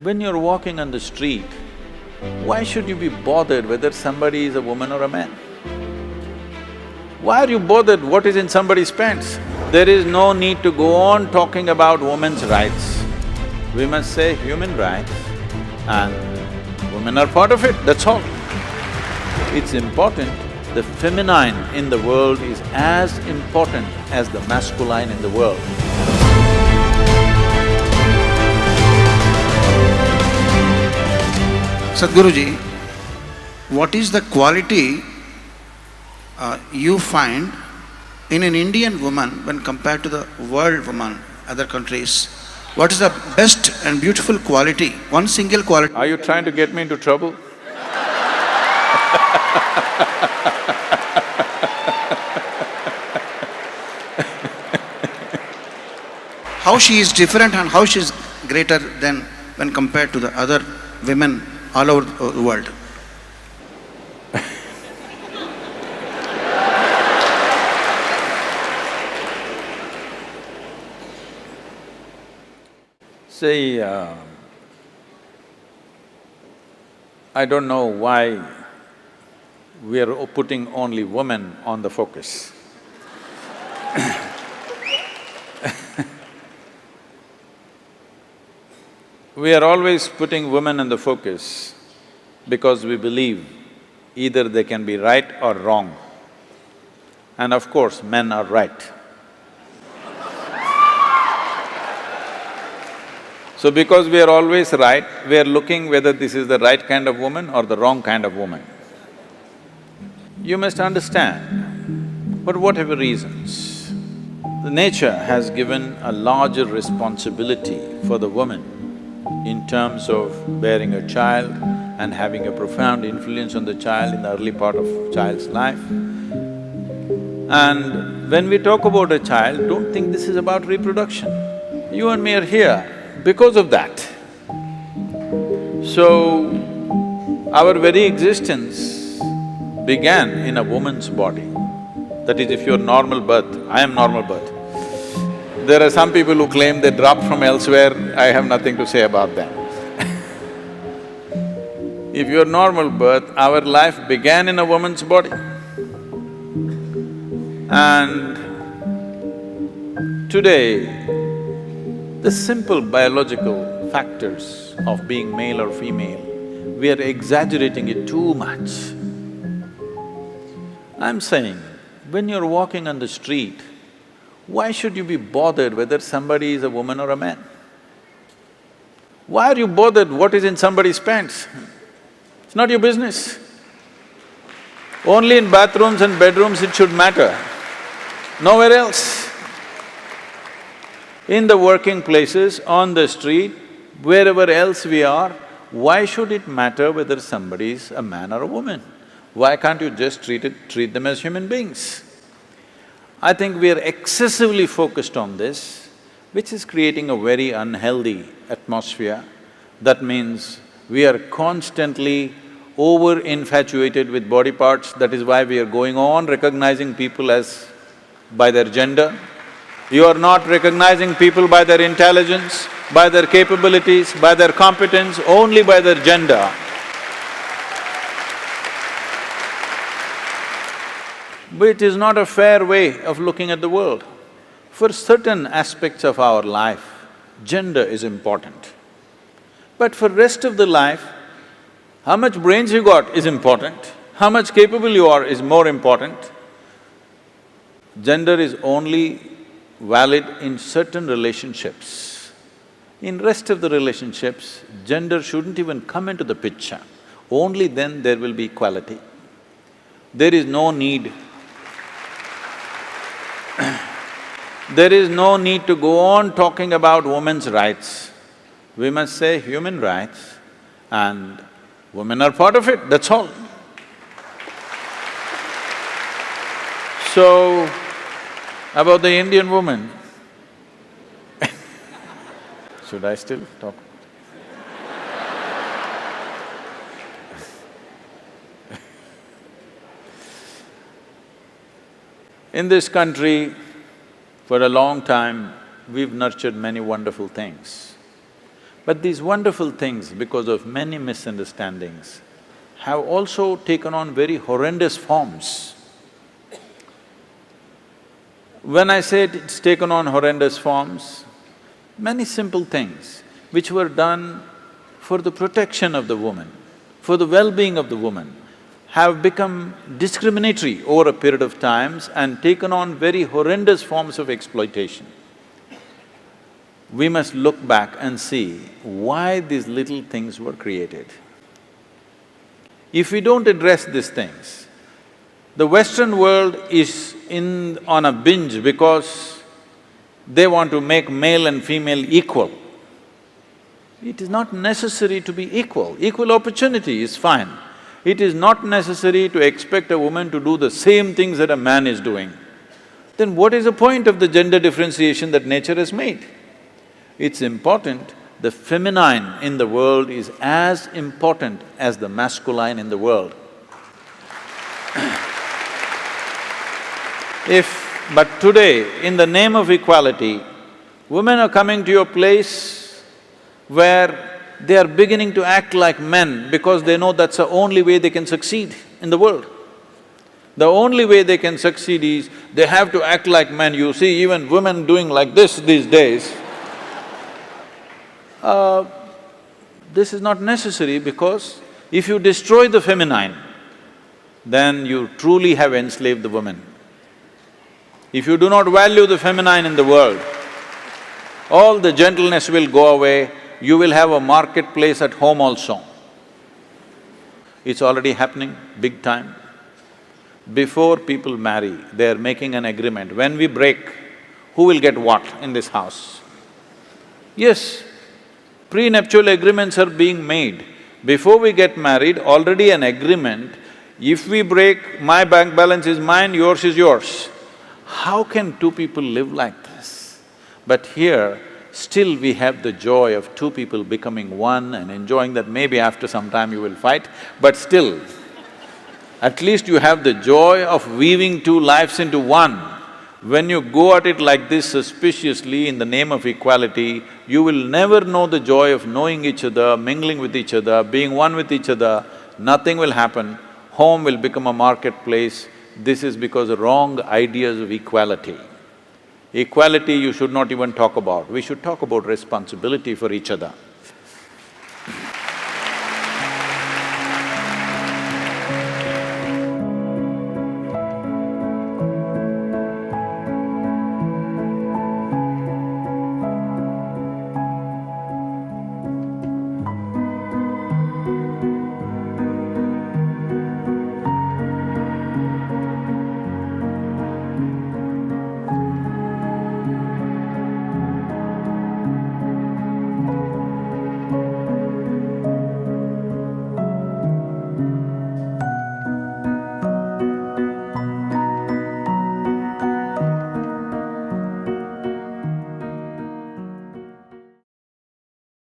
When you're walking on the street, why should you be bothered whether somebody is a woman or a man? Why are you bothered what is in somebody's pants? There is no need to go on talking about women's rights. We must say human rights and women are part of it, that's all. It's important. The feminine in the world is as important as the masculine in the world. Sadhguruji, what is the quality you find in an Indian woman when compared to the world woman, other countries? What is the best and beautiful quality, one single quality? Are you trying to get me into trouble? How she is different and how she is greater than when compared to the other women all over the world? See, I don't know why we are putting only women on the focus. We are always putting women on the focus because we believe either they can be right or wrong. And of course, men are right. So because we are always right, we are looking whether this is the right kind of woman or the wrong kind of woman. You must understand, for whatever reasons, the nature has given a larger responsibility for the woman in terms of bearing a child and having a profound influence on the child in the early part of child's life. And when we talk about a child, don't think this is about reproduction. You and me are here because of that. So, our very existence began in a woman's body. That is, if you're normal birth, I am normal birth. There are some people who claim they dropped from elsewhere, I have nothing to say about them. If you're normal birth, our life began in a woman's body. And today, the simple biological factors of being male or female, we are exaggerating it too much. I'm saying, when you're walking on the street, why should you be bothered whether somebody is a woman or a man? Why are you bothered what is in somebody's pants? It's not your business. Only in bathrooms and bedrooms it should matter, nowhere else. In the working places, on the street, wherever else we are, why should it matter whether somebody is a man or a woman? Why can't you just treat them as human beings? I think we are excessively focused on this, which is creating a very unhealthy atmosphere. That means we are constantly over-infatuated with body parts, that is why we are going on recognizing people as by their gender. You are not recognizing people by their intelligence, by their capabilities, by their competence, only by their gender. But it is not a fair way of looking at the world. For certain aspects of our life, gender is important. But for rest of the life, how much brains you got is important, how much capable you are is more important. Gender is only valid in certain relationships. In rest of the relationships, gender shouldn't even come into the picture. Only then there will be equality. There is no need there is no need to go on talking about women's rights. We must say human rights and women are part of it, that's all. So, about the Indian woman, should I still talk? In this country, for a long time, we've nurtured many wonderful things. But these wonderful things, because of many misunderstandings, have also taken on very horrendous forms. When I say it's taken on horrendous forms, many simple things which were done for the protection of the woman, for the well-being of the woman, have become discriminatory over a period of times and taken on very horrendous forms of exploitation. We must look back and see why these little things were created. If we don't address these things, the Western world is on a binge because they want to make male and female equal. It is not necessary to be equal. Equal opportunity is fine. It is not necessary to expect a woman to do the same things that a man is doing. Then what is the point of the gender differentiation that nature has made? It's important, the feminine in the world is as important as the masculine in the world. But today, in the name of equality, women are coming to a place where they are beginning to act like men because they know that's the only way they can succeed in the world. The only way they can succeed is they have to act like men. You see even women doing like this these days. This is not necessary because if you destroy the feminine, then you truly have enslaved the woman. If you do not value the feminine in the world, all the gentleness will go away, you will have a marketplace at home also. It's already happening big time. Before people marry, they're making an agreement, when we break, who will get what in this house? Yes, prenuptial agreements are being made. Before we get married, already an agreement, if we break, my bank balance is mine, yours is yours. How can two people live like this? But here, still we have the joy of two people becoming one and enjoying that. Maybe after some time you will fight, but still, at least you have the joy of weaving two lives into one. When you go at it like this suspiciously in the name of equality, you will never know the joy of knowing each other, mingling with each other, being one with each other. Nothing will happen. Home will become a marketplace. This is because of wrong ideas of equality. Equality you should not even talk about. We should talk about responsibility for each other.